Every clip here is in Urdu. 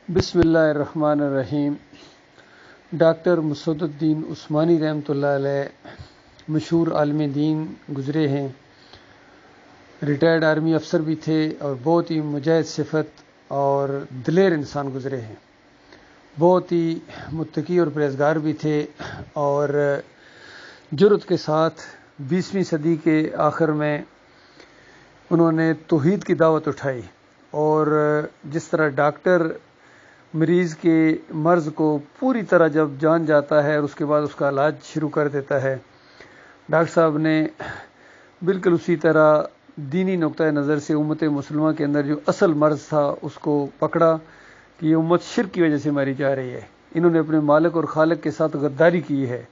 بسم اللہ الرحمن الرحیم۔ ڈاکٹر مسعود الدین عثمانی رحمۃ اللہ علیہ مشہور عالم دین گزرے ہیں، ریٹائرڈ آرمی افسر بھی تھے اور بہت ہی مجاہد صفت اور دلیر انسان گزرے ہیں، بہت ہی متقی اور پرہیزگار بھی تھے اور جرأت کے ساتھ 20ویں صدی کے آخر میں انہوں نے توحید کی دعوت اٹھائی، اور جس طرح ڈاکٹر مریض کے مرض کو پوری طرح جب جان جاتا ہے اور اس کے بعد اس کا علاج شروع کر دیتا ہے، ڈاکٹر صاحب نے بالکل اسی طرح دینی نقطۂ نظر سے امت مسلمہ کے اندر جو اصل مرض تھا اس کو پکڑا کہ یہ امت شرک کی وجہ سے ماری جا رہی ہے، انہوں نے اپنے مالک اور خالق کے ساتھ غداری کی ہے،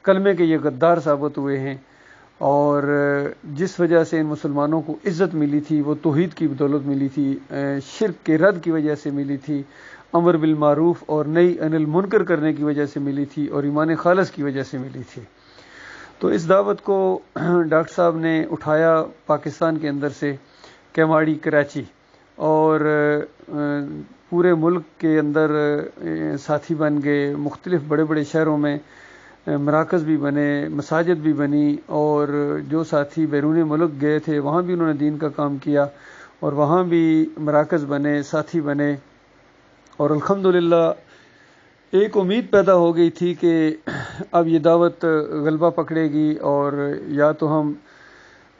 کلمے کے یہ غدار ثابت ہوئے ہیں، اور جس وجہ سے ان مسلمانوں کو عزت ملی تھی وہ توحید کی بدولت ملی تھی، شرک کے رد کی وجہ سے ملی تھی، امر بالمعروف اور نہی عن المنکر کرنے کی وجہ سے ملی تھی، اور ایمان خالص کی وجہ سے ملی تھی۔ تو اس دعوت کو ڈاکٹر صاحب نے اٹھایا پاکستان کے اندر سے، کیماڑی، کراچی اور پورے ملک کے اندر ساتھی بن گئے، مختلف بڑے بڑے شہروں میں مراکز بھی بنے، مساجد بھی بنی، اور جو ساتھی بیرون ملک گئے تھے وہاں بھی انہوں نے دین کا کام کیا اور وہاں بھی مراکز بنے، ساتھی بنے، اور الحمدللہ ایک امید پیدا ہو گئی تھی کہ اب یہ دعوت غلبہ پکڑے گی اور یا تو ہم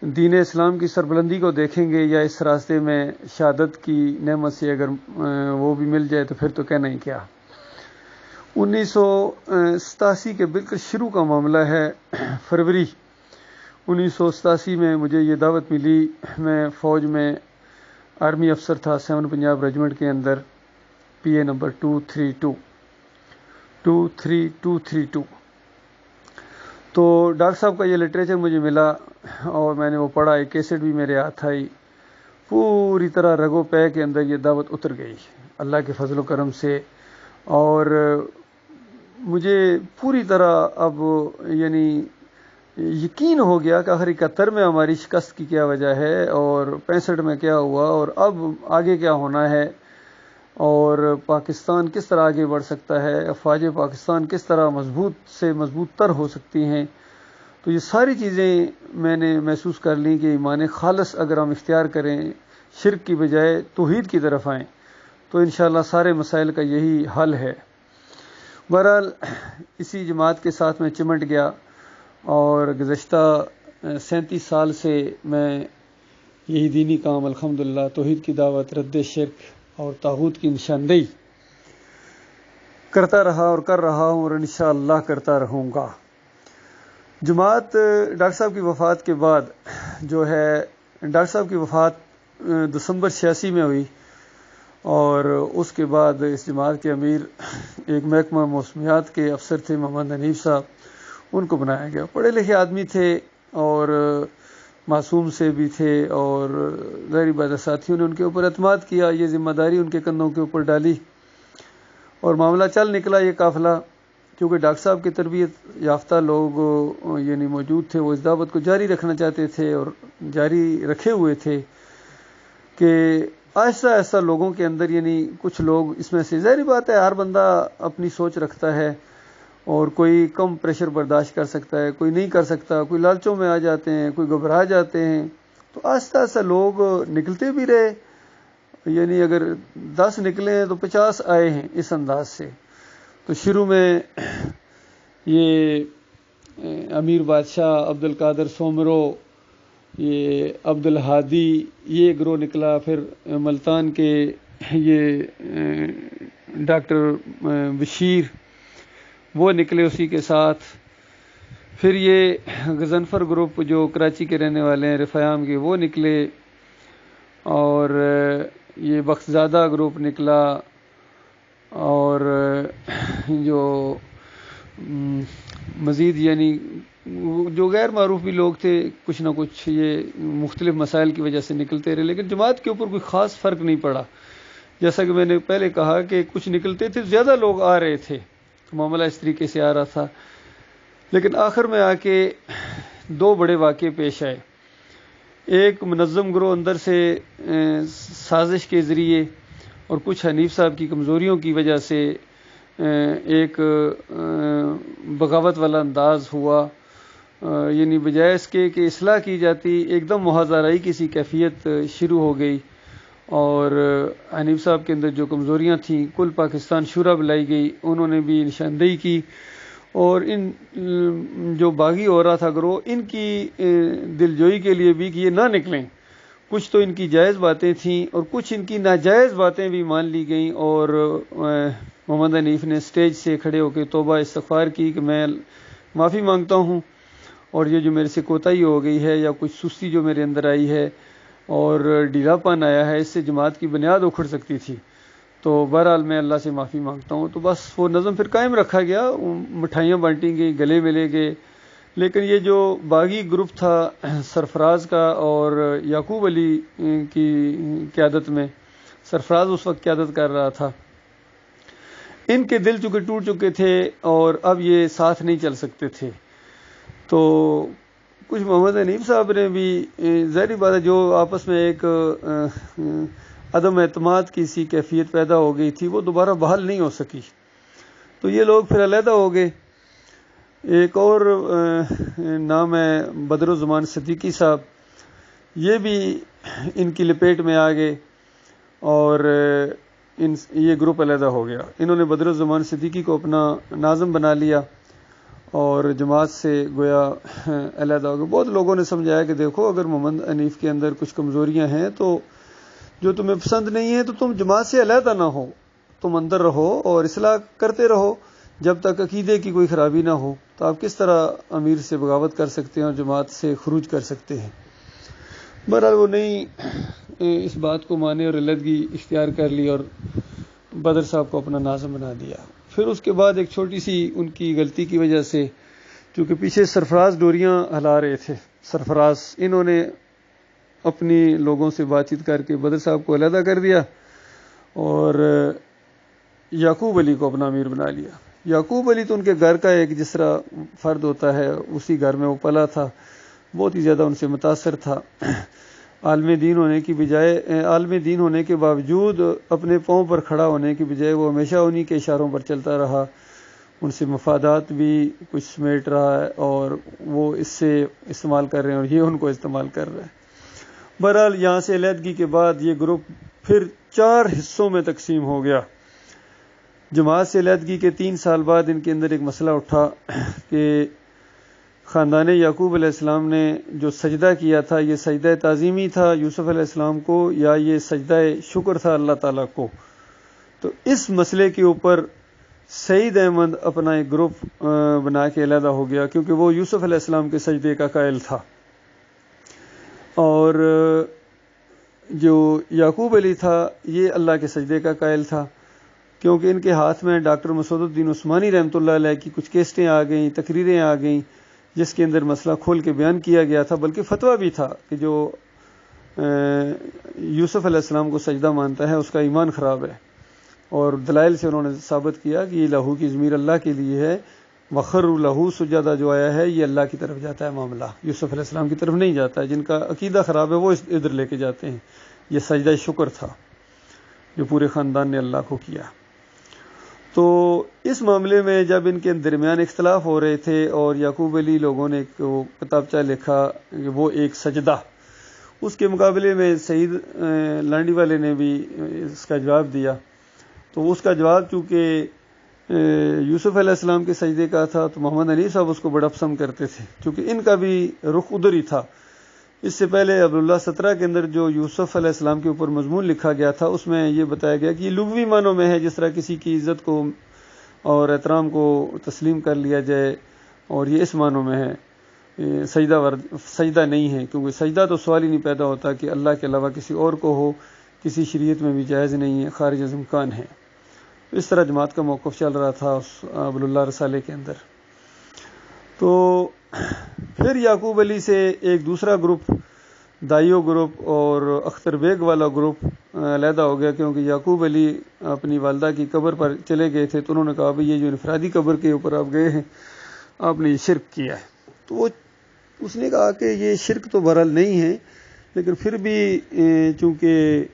دین اسلام کی سربلندی کو دیکھیں گے یا اس راستے میں شہادت کی نعمت سے اگر وہ بھی مل جائے تو پھر تو کہنا ہی کیا۔ 1987 کے بالکل شروع کا معاملہ ہے، فروری 1987 میں مجھے یہ دعوت ملی۔ میں فوج میں آرمی افسر تھا، 7 پنجاب ریجمنٹ کے اندر، پی اے نمبر 232۔ تو ڈاکٹر صاحب کا یہ لٹریچر مجھے ملا اور میں نے وہ پڑھا، ایک کیسٹ بھی میرے ہاتھ آئی، پوری طرح رگو پے کے اندر یہ دعوت اتر گئی اللہ کے فضل و کرم سے، اور مجھے پوری طرح اب یعنی یقین ہو گیا کہ آخر 71 میں ہماری شکست کی کیا وجہ ہے اور 65 میں کیا ہوا اور اب آگے کیا ہونا ہے، اور پاکستان کس طرح آگے بڑھ سکتا ہے، افواج پاکستان کس طرح مضبوط سے مضبوط تر ہو سکتی ہیں۔ تو یہ ساری چیزیں میں نے محسوس کر لیں کہ ایمان خالص اگر ہم اختیار کریں، شرک کی بجائے توحید کی طرف آئیں، تو انشاءاللہ سارے مسائل کا یہی حل ہے۔ بہرحال اسی جماعت کے ساتھ میں چمٹ گیا اور گزشتہ 37 سال سے میں یہی دینی کام الحمدللہ، توحید کی دعوت، رد شرک اور طاغوت کی نشاندہی کرتا رہا اور کر رہا ہوں اور انشاءاللہ کرتا رہوں گا۔ جماعت ڈاکٹر صاحب کی وفات کے بعد جو ہے، ڈاکٹر صاحب کی وفات دسمبر 86 میں ہوئی، اور اس کے بعد اس جماعت کے امیر ایک محکمہ موسمیات کے افسر تھے محمد حنیف صاحب، ان کو بنایا گیا۔ پڑھے لکھے آدمی تھے اور معصوم سے بھی تھے، اور ظاہری بات ہے ساتھیوں نے ان کے اوپر اعتماد کیا، یہ ذمہ داری ان کے کندھوں کے اوپر ڈالی اور معاملہ چل نکلا یہ قافلہ، کیونکہ ڈاکٹر صاحب کی تربیت یافتہ لوگ یعنی موجود تھے، وہ اس دعوت کو جاری رکھنا چاہتے تھے اور جاری رکھے ہوئے تھے کہ آہستہ آہستہ لوگوں کے اندر، یعنی کچھ لوگ اس میں سے، ظاہری بات ہے ہر بندہ اپنی سوچ رکھتا ہے اور کوئی کم پریشر برداشت کر سکتا ہے، کوئی نہیں کر سکتا، کوئی لالچوں میں آ جاتے ہیں، کوئی گھبرا جاتے ہیں، تو آہستہ آہستہ لوگ نکلتے بھی رہے، یعنی اگر 10 نکلے ہیں تو 50 آئے ہیں اس انداز سے۔ تو شروع میں یہ امیر بادشاہ، عبد القادر سومرو، یہ عبد الہادی، یہ گروہ نکلا، پھر ملتان کے یہ ڈاکٹر بشیر وہ نکلے اسی کے ساتھ، پھر یہ غضنفر گروپ جو کراچی کے رہنے والے ہیں، رفیام کے، وہ نکلے، اور یہ بختزادہ گروپ نکلا، اور جو مزید یعنی جو غیر معروف بھی لوگ تھے، کچھ نہ کچھ یہ مختلف مسائل کی وجہ سے نکلتے رہے، لیکن جماعت کے اوپر کوئی خاص فرق نہیں پڑا۔ جیسا کہ میں نے پہلے کہا کہ کچھ نکلتے تھے، زیادہ لوگ آ رہے تھے، معاملہ اس طریقے سے آ رہا تھا، لیکن آخر میں آ کے 2 بڑے واقعے پیش آئے۔ ایک منظم گروہ اندر سے سازش کے ذریعے اور کچھ حنیف صاحب کی کمزوریوں کی وجہ سے ایک بغاوت والا انداز ہوا، یعنی بجائے اس کے کہ اصلاح کی جاتی ایک دم محاذرائی کی سی کیفیت شروع ہو گئی، اور حنیف صاحب کے اندر جو کمزوریاں تھیں کل پاکستان شورا بلائی گئی، انہوں نے بھی نشاندہی کی، اور ان جو باغی ہو رہا تھا گروہ ان کی دلجوئی کے لیے بھی کہ یہ نہ نکلیں، کچھ تو ان کی جائز باتیں تھیں اور کچھ ان کی ناجائز باتیں بھی مان لی گئیں، اور محمد حنیف نے سٹیج سے کھڑے ہو کے توبہ استغفار کی کہ میں معافی مانگتا ہوں، اور یہ جو میرے سے کوتاہی ہو گئی ہے یا کچھ سستی جو میرے اندر آئی ہے اور ڈھیلا پن آیا ہے، اس سے جماعت کی بنیاد اکھڑ سکتی تھی، تو بہرحال میں اللہ سے معافی مانگتا ہوں۔ تو بس وہ نظم پھر قائم رکھا گیا، مٹھائیاں بانٹی گئی، گلے ملے گئے، لیکن یہ جو باغی گروپ تھا سرفراز کا اور یعقوب علی کی قیادت میں، سرفراز اس وقت قیادت کر رہا تھا، ان کے دل چکے ٹوٹ چکے تھے اور اب یہ ساتھ نہیں چل سکتے تھے، تو کچھ محمد حنیف صاحب نے بھی ظاہری بات ہے جو آپس میں ایک عدم اعتماد کی سی کیفیت پیدا ہو گئی تھی وہ دوبارہ بحال نہیں ہو سکی، تو یہ لوگ پھر علیحدہ ہو گئے۔ ایک اور نام ہے بدر الزمان صدیقی صاحب، یہ بھی ان کی لپیٹ میں آ گئے اور یہ گروپ علیحدہ ہو گیا۔ انہوں نے بدر الزمان صدیقی کو اپنا ناظم بنا لیا اور جماعت سے گویا علیحدہ ہو گئے۔ بہت لوگوں نے سمجھایا کہ دیکھو اگر محمد حنیف کے اندر کچھ کمزوریاں ہیں تو جو تمہیں پسند نہیں ہے تو تم جماعت سے علیحدہ نہ ہو، تم اندر رہو اور اصلاح کرتے رہو جب تک عقیدے کی کوئی خرابی نہ ہو، تو آپ کس طرح امیر سے بغاوت کر سکتے ہیں اور جماعت سے خروج کر سکتے ہیں۔ بہرحال وہ نہیں اس بات کو مانے اور علیحدگی اختیار کر لی اور بدر صاحب کو اپنا ناظم بنا دیا۔ پھر اس کے بعد ایک چھوٹی سی ان کی غلطی کی وجہ سے، چونکہ پیچھے سرفراز ڈوریاں ہلا رہے تھے، سرفراز انہوں نے اپنی لوگوں سے بات چیت کر کے بدر صاحب کو علیحدہ کر دیا اور یعقوب علی کو اپنا امیر بنا لیا۔ یعقوب علی تو ان کے گھر کا ایک جس طرح فرد ہوتا ہے اسی گھر میں وہ پلا تھا، بہت ہی زیادہ ان سے متاثر تھا، عالم دین ہونے کے باوجود اپنے پاؤں پر کھڑا ہونے کی بجائے وہ ہمیشہ انہی کے اشاروں پر چلتا رہا، ان سے مفادات بھی کچھ سمیٹ رہا ہے اور وہ اس سے استعمال کر رہے ہیں اور یہ ان کو استعمال کر رہے ہیں۔ بہرحال یہاں سے علیحدگی کے بعد یہ گروپ پھر 4 حصوں میں تقسیم ہو گیا۔ جماعت سے علیحدگی کے 3 سال بعد ان کے اندر ایک مسئلہ اٹھا کہ خاندان یعقوب علیہ السلام نے جو سجدہ کیا تھا یہ سجدہ تعظیمی تھا یوسف علیہ السلام کو یا یہ سجدہ شکر تھا اللہ تعالیٰ کو، تو اس مسئلے کے اوپر سعید احمد اپنا ایک گروپ بنا کے علیحدہ ہو گیا، کیونکہ وہ یوسف علیہ السلام کے سجدے کا قائل تھا، اور جو یعقوب علی تھا یہ اللہ کے سجدے کا قائل تھا، کیونکہ ان کے ہاتھ میں ڈاکٹر مسعود الدین عثمانی رحمۃ اللہ علیہ کی کچھ کیسٹیں آ گئیں، تقریریں آ گئیں جس کے اندر مسئلہ کھول کے بیان کیا گیا تھا، بلکہ فتویٰ بھی تھا کہ جو یوسف علیہ السلام کو سجدہ مانتا ہے اس کا ایمان خراب ہے، اور دلائل سے انہوں نے ثابت کیا کہ یہ لہو کی ضمیر اللہ کے لیے ہے، وخر لہو سجدہ جو آیا ہے یہ اللہ کی طرف جاتا ہے، معاملہ یوسف علیہ السلام کی طرف نہیں جاتا ہے، جن کا عقیدہ خراب ہے وہ ادھر لے کے جاتے ہیں۔ یہ سجدہ شکر تھا جو پورے خاندان نے اللہ کو کیا۔ تو اس معاملے میں جب ان کے درمیان اختلاف ہو رہے تھے اور یعقوب علی لوگوں نے ایک کتابچہ لکھا کہ وہ ایک سجدہ، اس کے مقابلے میں سعید لانڈی والے نے بھی اس کا جواب دیا، تو اس کا جواب چونکہ یوسف علیہ السلام کے سجدے کا تھا تو محمد حنیف صاحب اس کو بڑا پسند کرتے تھے، چونکہ ان کا بھی رخ ادھر ہی تھا۔ اس سے پہلے عبداللہ 17 کے اندر جو یوسف علیہ السلام کے اوپر مضمون لکھا گیا تھا اس میں یہ بتایا گیا کہ یہ لغوی معنوں میں ہے، جس طرح کسی کی عزت کو اور احترام کو تسلیم کر لیا جائے، اور یہ اس معنوں میں ہے، سجدہ نہیں ہے، کیونکہ سجدہ تو سوال ہی نہیں پیدا ہوتا کہ اللہ کے علاوہ کسی اور کو ہو، کسی شریعت میں بھی جائز نہیں ہے، خارج از امکان ہے۔ اس طرح جماعت کا موقف چل رہا تھا عبداللہ رسالے کے اندر۔ تو پھر یعقوب علی سے ایک دوسرا گروپ دائیو گروپ اور اختر بیگ والا گروپ علیحدہ ہو گیا، کیونکہ یعقوب علی اپنی والدہ کی قبر پر چلے گئے تھے تو انہوں نے کہا بھئی یہ جو انفرادی قبر کے اوپر آپ گئے ہیں آپ نے یہ شرک کیا ہے، تو اس نے کہا کہ یہ شرک تو بہرحال نہیں ہے، لیکن پھر بھی چونکہ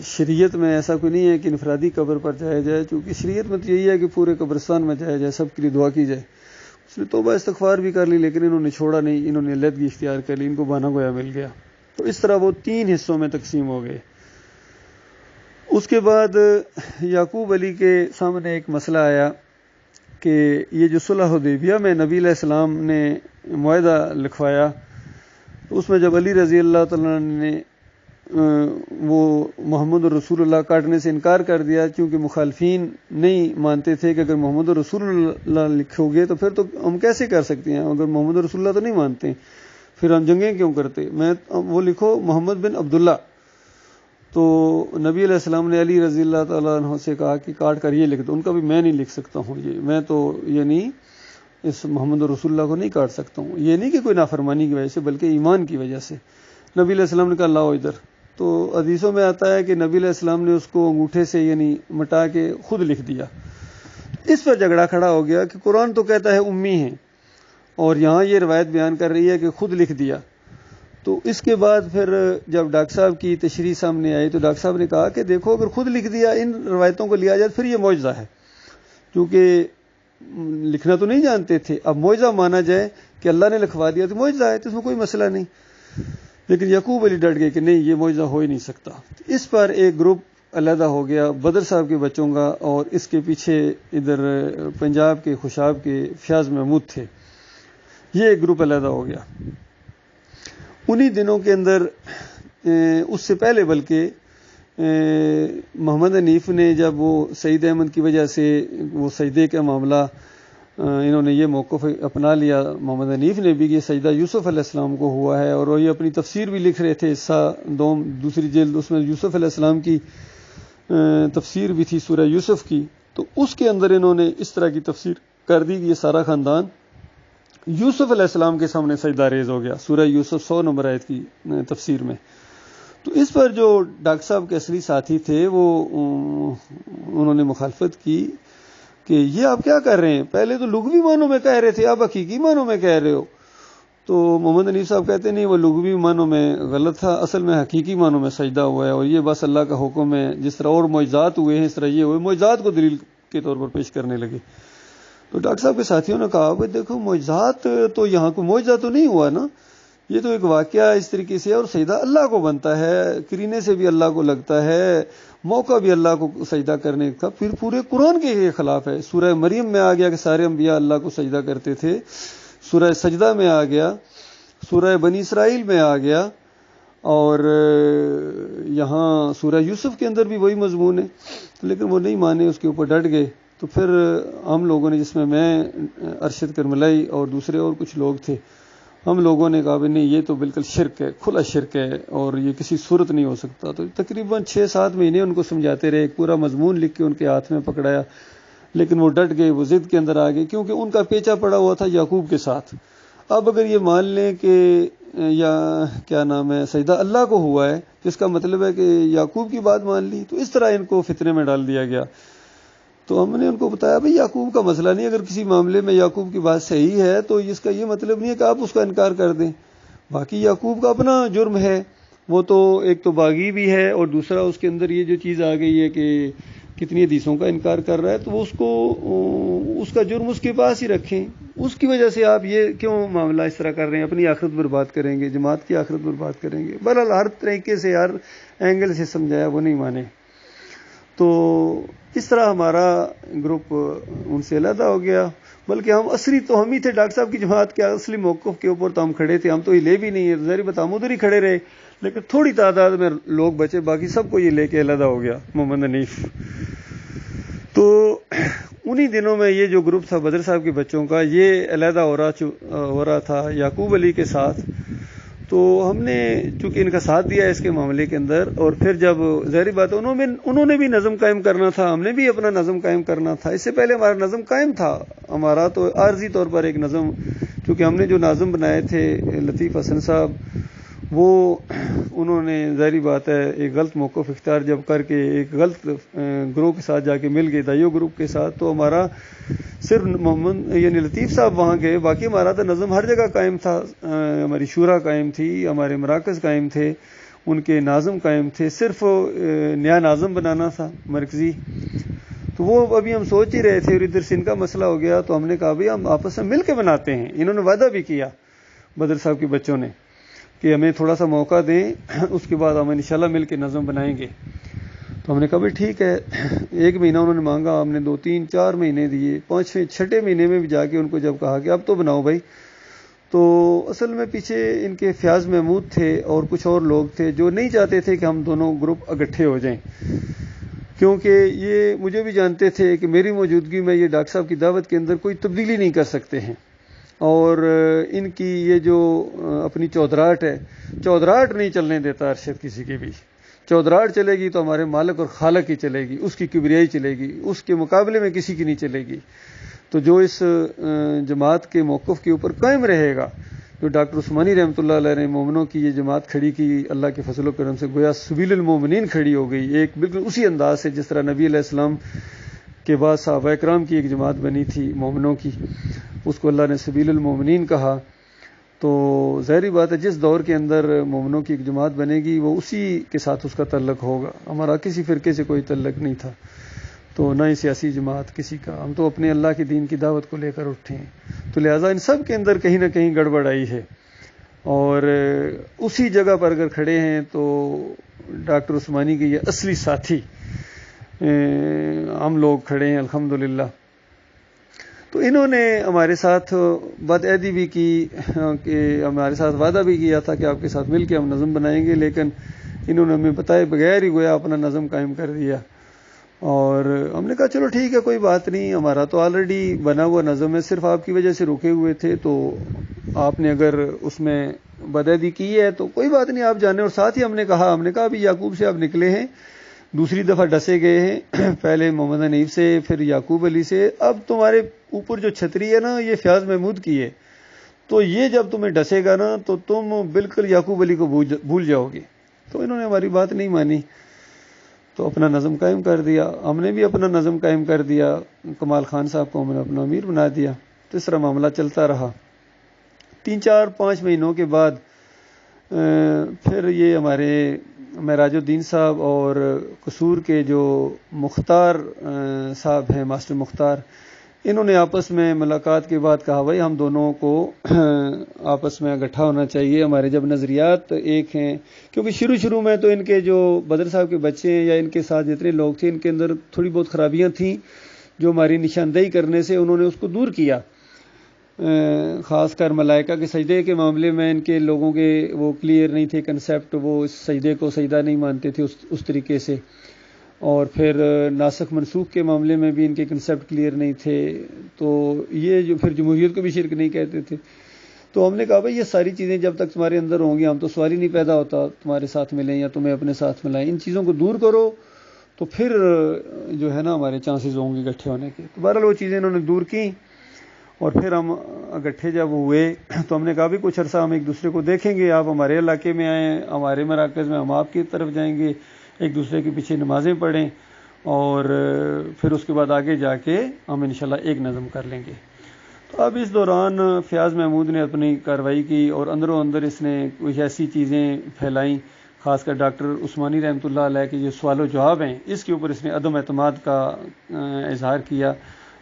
شریعت میں ایسا کوئی نہیں ہے کہ انفرادی قبر پر جایا جائے، چونکہ شریعت میں تو یہی ہے کہ پورے قبرستان میں جایا جائے، سب کے لیے دعا کی جائے۔ اس نے توبہ استغفار بھی کر لی، لیکن انہوں نے چھوڑا نہیں، انہوں نے علیحدگی اختیار کر لی، ان کو بہانہ گویا مل گیا۔ تو اس طرح وہ 3 حصوں میں تقسیم ہو گئے۔ اس کے بعد یعقوب علی کے سامنے ایک مسئلہ آیا کہ یہ جو صلح حدیبیہ میں نبی علیہ السلام نے معاہدہ لکھوایا، تو اس میں جب علی رضی اللہ تعالیٰ نے وہ محمد رسول اللہ کاٹنے سے انکار کر دیا، کیونکہ مخالفین نہیں مانتے تھے کہ اگر محمد رسول اللہ لکھو گے تو پھر تو ہم کیسے کر سکتے ہیں، اگر محمد رسول اللہ تو نہیں مانتے پھر ہم جنگیں کیوں کرتے، وہ لکھو محمد بن عبداللہ۔ تو نبی علیہ السلام نے علی رضی اللہ تعالیٰ عنہ سے کہا کہ کاٹ کر یہ لکھ دو۔ ان کا بھی میں نہیں لکھ سکتا ہوں، یہ میں تو یہ نہیں اس محمد رسول اللہ کو نہیں کاٹ سکتا ہوں، یہ نہیں کہ کوئی نافرمانی کی وجہ سے بلکہ ایمان کی وجہ سے۔ نبی علیہ السلام نے کہا لاؤ ادھر۔ تو حدیثوں میں آتا ہے کہ نبی علیہ السلام نے اس کو انگوٹھے سے یعنی مٹا کے خود لکھ دیا۔ اس پر جھگڑا کھڑا ہو گیا کہ قرآن تو کہتا ہے امی ہیں، اور یہاں یہ روایت بیان کر رہی ہے کہ خود لکھ دیا۔ تو اس کے بعد پھر جب ڈاکٹر صاحب کی تشریح سامنے آئی تو ڈاکٹر صاحب نے کہا کہ دیکھو اگر خود لکھ دیا، ان روایتوں کو لیا جائے پھر یہ معجزہ ہے، کیونکہ لکھنا تو نہیں جانتے تھے، اب معجزہ مانا جائے کہ اللہ نے لکھوا دیا تو معجزہ ہے، تو اس میں کوئی مسئلہ نہیں۔ لیکن یعقوب علی ڈٹ گئے کہ نہیں، یہ معجزہ ہو ہی نہیں سکتا۔ اس پر ایک گروپ علیحدہ ہو گیا بدر صاحب کے بچوں کا، اور اس کے پیچھے ادھر پنجاب کے خوشاب کے فیاض محمود تھے، یہ ایک گروپ علیحدہ ہو گیا۔ انہی دنوں کے اندر اس سے پہلے بلکہ محمد حنیف نے جب وہ سعید احمد کی وجہ سے وہ سجدے کا معاملہ انہوں نے یہ موقف اپنا لیا، محمد حنیف نے بھی، کہ سجدہ یوسف علیہ السلام کو ہوا ہے، اور وہ یہ اپنی تفسیر بھی لکھ رہے تھے، حصہ دوسری جلد، اس میں یوسف علیہ السلام کی تفسیر بھی تھی سورہ یوسف کی۔ تو اس کے اندر انہوں نے اس طرح کی تفسیر کر دی کہ یہ سارا خاندان یوسف علیہ السلام کے سامنے سجدہ ریز ہو گیا، سورہ یوسف 100 نمبر آیت کی تفسیر میں۔ تو اس پر جو ڈاکٹر صاحب کے اصلی ساتھی تھے وہ انہوں نے مخالفت کی کہ یہ آپ کیا کر رہے ہیں، پہلے تو لغوی معنوں میں کہہ رہے تھے، اب حقیقی معنوں میں کہہ رہے ہو۔ تو محمد حنیف صاحب کہتے نہیں، وہ لغوی معنوں میں غلط تھا، اصل میں حقیقی معنوں میں سجدہ ہوا ہے، اور یہ بس اللہ کا حکم ہے، جس طرح اور معجزات ہوئے ہیں اس طرح یہ ہوئے، معجزات کو دلیل کے طور پر پیش کرنے لگے۔ تو ڈاکٹر صاحب کے ساتھیوں نے کہا کہ دیکھو معجزات تو یہاں کو معجزہ تو نہیں ہوا نا، یہ تو ایک واقعہ اس طریقے سے، اور سجدہ اللہ کو بنتا ہے، کرینے سے بھی اللہ کو لگتا ہے، موقع بھی اللہ کو سجدہ کرنے کا، پھر پورے قرآن کے خلاف ہے۔ سورہ مریم میں آ گیا کہ سارے انبیاء اللہ کو سجدہ کرتے تھے، سورہ سجدہ میں آ گیا، سورہ بنی اسرائیل میں آ گیا، اور یہاں سورہ یوسف کے اندر بھی وہی مضمون ہے، لیکن وہ نہیں مانے، اس کے اوپر ڈٹ گئے۔ تو پھر ہم لوگوں نے، جس میں ارشد کرملائی اور دوسرے اور کچھ لوگ تھے، ہم لوگوں نے کہا نہیں، یہ تو بالکل شرک ہے، کھلا شرک ہے، اور یہ کسی صورت نہیں ہو سکتا۔ تو تقریباً 6-7 مہینے ان کو سمجھاتے رہے، ایک پورا مضمون لکھ کے ان کے ہاتھ میں پکڑایا، لیکن وہ ڈٹ گئے، وہ ضد کے اندر آ گئے، کیونکہ ان کا پیچا پڑا ہوا تھا یعقوب کے ساتھ۔ اب اگر یہ مان لیں کہ یا کیا نام ہے سجدہ اللہ کو ہوا ہے، تو اس کا مطلب ہے کہ یعقوب کی بات مان لی، تو اس طرح ان کو فتنے میں ڈال دیا گیا۔ تو ہم نے ان کو بتایا بھائی یعقوب کا مسئلہ نہیں، اگر کسی معاملے میں یعقوب کی بات صحیح ہے تو اس کا یہ مطلب نہیں ہے کہ آپ اس کا انکار کر دیں، باقی یعقوب کا اپنا جرم ہے، وہ تو ایک تو باغی بھی ہے، اور دوسرا اس کے اندر یہ جو چیز آ گئی ہے کہ کتنی حدیثوں کا انکار کر رہا ہے، تو اس کو اس کا جرم اس کے پاس ہی رکھیں، اس کی وجہ سے آپ یہ کیوں معاملہ اس طرح کر رہے ہیں، اپنی آخرت برباد کریں گے، جماعت کی آخرت برباد کریں گے۔ بہرحال ہر طریقے سے، ہر اینگل سے سمجھایا، وہ نہیں مانے۔ تو اس طرح ہمارا گروپ ان سے علیحدہ ہو گیا، بلکہ ہم اصلی تو ہم ہی تھے ڈاکٹر صاحب کی جماعت کے اصلی موقف کے اوپر، تو ہم کھڑے تھے، ہم تو یہ لے بھی نہیں ہے، ظاہر بات ہم ادھر ہی کھڑے رہے، لیکن تھوڑی تعداد میں لوگ بچے، باقی سب کو یہ لے کے علیحدہ ہو گیا محمد حنیف۔ تو انہی دنوں میں یہ جو گروپ تھا بدر صاحب کے بچوں کا، یہ علیحدہ ہو رہا تھا یعقوب علی کے ساتھ۔ تو ہم نے چونکہ ان کا ساتھ دیا اس کے معاملے کے اندر، اور پھر جب ظاہری بات انہوں نے بھی نظم قائم کرنا تھا، ہم نے بھی اپنا نظم قائم کرنا تھا، اس سے پہلے ہمارا نظم قائم تھا، ہمارا تو عارضی طور پر ایک نظم، چونکہ ہم نے جو ناظم بنائے تھے لطیف حسن صاحب، وہ انہوں نے ظاہری بات ہے ایک غلط موقف اختیار جب کر کے ایک غلط گروہ کے ساتھ جا کے مل گئے، دائیو گروپ کے ساتھ، تو ہمارا صرف محمد یعنی لطیف صاحب وہاں گئے، باقی ہمارا تو نظم ہر جگہ قائم تھا، ہماری شورا قائم تھی، ہمارے مراکز قائم تھے، ان کے ناظم قائم تھے، صرف نیا ناظم بنانا تھا مرکزی، تو وہ ابھی ہم سوچ ہی رہے تھے، اور ادھر سے ان کا مسئلہ ہو گیا، تو ہم نے کہا بھائی ہم آپس میں مل کے بناتے ہیں۔ انہوں نے وعدہ بھی کیا بدر صاحب کے بچوں نے کہ ہمیں تھوڑا سا موقع دیں، اس کے بعد ہم انشاءاللہ مل کے نظم بنائیں گے۔ تو ہم نے کہا بھائی ٹھیک ہے، 1 مہینہ انہوں نے مانگا، ہم نے 2 3 4 مہینے دیے، 5ویں 6ٹھے مہینے میں بھی جا کے ان کو جب کہا کہ اب تو بناؤ بھائی، تو اصل میں پیچھے ان کے فیاض محمود تھے اور کچھ اور لوگ تھے جو نہیں چاہتے تھے کہ ہم دونوں گروپ اکٹھے ہو جائیں، کیونکہ یہ مجھے بھی جانتے تھے کہ میری موجودگی میں یہ ڈاکٹر صاحب کی دعوت کے اندر کوئی تبدیلی نہیں کر سکتے ہیں، اور ان کی یہ جو اپنی چودراہٹ ہے، چودراہٹ نہیں چلنے دیتا ارشد کسی کی بھی، چودراہٹ چلے گی تو ہمارے مالک اور خالق کی چلے گی، اس کی کبریائی چلے گی، اس کے مقابلے میں کسی کی نہیں چلے گی۔ تو جو اس جماعت کے موقف کے اوپر قائم رہے گا، جو ڈاکٹر عثمانی رحمۃ اللہ علیہ نے مومنوں کی یہ جماعت کھڑی کی، اللہ کے فضل و کرم سے گویا سبیل المومنین کھڑی ہو گئی، ایک بالکل اسی انداز سے جس طرح نبی علیہ السلام کے بعد صحابہ کرام کی ایک جماعت بنی تھی مومنوں کی، اس کو اللہ نے سبیل المومنین کہا۔ تو ظاہری بات ہے جس دور کے اندر مومنوں کی ایک جماعت بنے گی وہ اسی کے ساتھ اس کا تعلق ہوگا، ہمارا کسی فرقے سے کوئی تعلق نہیں تھا، تو نہ ہی سیاسی جماعت کسی کا، ہم تو اپنے اللہ کے دین کی دعوت کو لے کر اٹھے ہیں، تو لہٰذا ان سب کے اندر کہیں نہ کہیں گڑبڑ آئی ہے، اور اسی جگہ پر اگر کھڑے ہیں تو ڈاکٹر عثمانی کے یہ اصلی ساتھی ہم لوگ کھڑے ہیں الحمدللہ۔ تو انہوں نے ہمارے ساتھ بدعہدی بھی کی کہ ہمارے ساتھ وعدہ بھی کیا تھا کہ آپ کے ساتھ مل کے ہم نظم بنائیں گے، لیکن انہوں نے ہمیں بتائے بغیر ہی گویا اپنا نظم قائم کر دیا، اور ہم نے کہا چلو ٹھیک ہے کوئی بات نہیں، ہمارا تو آلریڈی بنا ہوا نظم ہے، صرف آپ کی وجہ سے رکے ہوئے تھے، تو آپ نے اگر اس میں بدعہدی کی ہے تو کوئی بات نہیں، آپ جانے۔ اور ساتھ ہی ہم نے کہا ابھی یعقوب سے آپ نکلے ہیں، دوسری دفعہ ڈسے گئے ہیں، پہلے محمد حنیف سے پھر یعقوب علی سے، اب تمہارے اوپر جو چھتری ہے نا یہ فیاض محمود کی ہے، تو یہ جب تمہیں ڈسے گا نا تو تم بالکل یعقوب علی کو بھول جاؤ گے۔ تو انہوں نے ہماری بات نہیں مانی، تو اپنا نظم قائم کر دیا، ہم نے بھی اپنا نظم قائم کر دیا، کمال خان صاحب کو ہم نے اپنا امیر بنا دیا، تو اس طرح معاملہ چلتا رہا۔ 3 4 5 مہینوں کے بعد پھر یہ ہمارے معراج الدین صاحب اور قصور کے جو مختار صاحب ہیں، ماسٹر مختار، انہوں نے آپس میں ملاقات کے بعد کہا بھائی ہم دونوں کو آپس میں اکٹھا ہونا چاہیے، ہمارے جب نظریات ایک ہیں، کیونکہ شروع میں تو ان کے جو بدر صاحب کے بچے ہیں یا ان کے ساتھ جتنے لوگ تھے ان کے اندر تھوڑی بہت خرابیاں تھیں جو ہماری نشاندہی کرنے سے انہوں نے اس کو دور کیا، خاص کر ملائکہ کے سجدے کے معاملے میں ان کے لوگوں کے وہ کلیئر نہیں تھے کنسیپٹ، وہ اس سجدے کو سجدہ نہیں مانتے تھے اس طریقے سے، اور پھر ناسخ منسوخ کے معاملے میں بھی ان کے کنسیپٹ کلیئر نہیں تھے، تو یہ جو پھر جمہوریت کو بھی شرک نہیں کہتے تھے۔ تو ہم نے کہا بھائی یہ ساری چیزیں جب تک تمہارے اندر ہوں گی ہم تو سوال ہی نہیں پیدا ہوتا تمہارے ساتھ ملیں یا تمہیں اپنے ساتھ ملائیں، ان چیزوں کو دور کرو تو پھر جو ہے نا ہمارے چانسز ہوں گے اکٹھے ہونے کے۔ تو بہرحال وہ چیزیں انہوں نے دور کی، اور پھر ہم اکٹھے جب ہوئے تو ہم نے کہا بھی کچھ عرصہ ہم ایک دوسرے کو دیکھیں گے، آپ ہمارے علاقے میں آئیں، ہمارے مراکز میں، ہم آپ کی طرف جائیں گے، ایک دوسرے کے پیچھے نمازیں پڑھیں، اور پھر اس کے بعد آگے جا کے ہم انشاءاللہ ایک نظم کر لیں گے۔ تو اب اس دوران فیاض محمود نے اپنی کارروائی کی، اور اندروں اندر اس نے کچھ ایسی چیزیں پھیلائیں، خاص کر ڈاکٹر عثمانی رحمۃ اللہ علیہ کے جو سوال و جواب ہیں اس کے اوپر اس نے عدم اعتماد کا اظہار کیا،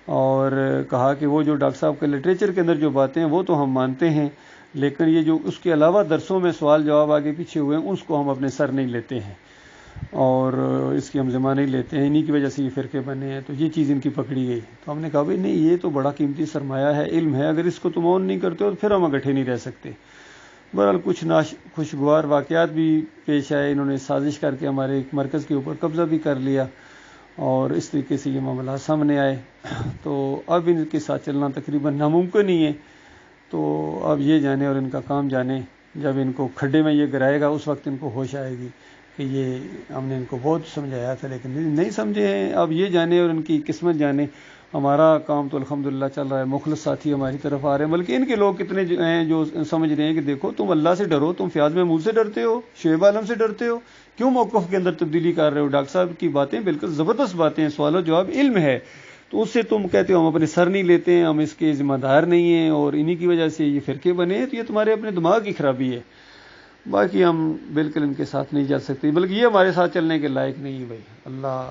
اور کہا کہ وہ جو ڈاکٹر صاحب کے لٹریچر کے اندر جو باتیں ہیں وہ تو ہم مانتے ہیں، لیکن یہ جو اس کے علاوہ درسوں میں سوال جواب آگے پیچھے ہوئے ہیں اس کو ہم اپنے سر نہیں لیتے ہیں، اور اس کی ہم ذمہ نہیں لیتے ہیں، انہی کی وجہ سے یہ فرقے بنے ہیں، تو یہ چیز ان کی پکڑی گئی۔ تو ہم نے کہا بھائی نہیں، یہ تو بڑا قیمتی سرمایہ ہے، علم ہے، اگر اس کو تم اون نہیں کرتے ہو تو پھر ہم اکٹھے نہیں رہ سکتے۔ بہرحال کچھ خوشگوار واقعات بھی پیش آئے، انہوں نے سازش کر کے ہمارے ایک مرکز کے اوپر قبضہ بھی کر لیا، اور اس طریقے سے یہ معاملات سامنے آئے، تو اب ان کے ساتھ چلنا تقریباً ناممکن ہی ہے۔ تو اب یہ جانے اور ان کا کام جانے، جب ان کو کھڈے میں یہ گرائے گا اس وقت ان کو ہوش آئے گی کہ یہ ہم نے ان کو بہت سمجھایا تھا لیکن نہیں سمجھے ہیں، اب یہ جانے اور ان کی قسمت جانے۔ ہمارا کام تو الحمدللہ چل رہا ہے، مخلص ساتھی ہماری طرف آ رہے ہیں، بلکہ ان کے لوگ کتنے ہیں جو سمجھ رہے ہیں کہ دیکھو تم اللہ سے ڈرو، تم فیاض محمود سے ڈرتے ہو، شعیب عالم سے ڈرتے ہو، کیوں موقف کے اندر تبدیلی کر رہے ہو؟ ڈاکٹر صاحب کی باتیں بالکل زبردست باتیں ہیں، سوال و جواب علم ہے، تو اس سے تم کہتے ہو ہم اپنے سر نہیں لیتے ہیں، ہم اس کے ذمہ دار نہیں ہیں، اور انہی کی وجہ سے یہ فرقے بنے ہیں، تو یہ تمہارے اپنے دماغ کی خرابی ہے۔ باقی ہم بالکل ان کے ساتھ نہیں چل سکتے، بلکہ یہ ہمارے ساتھ چلنے کے لائق نہیں ہے بھائی۔ اللہ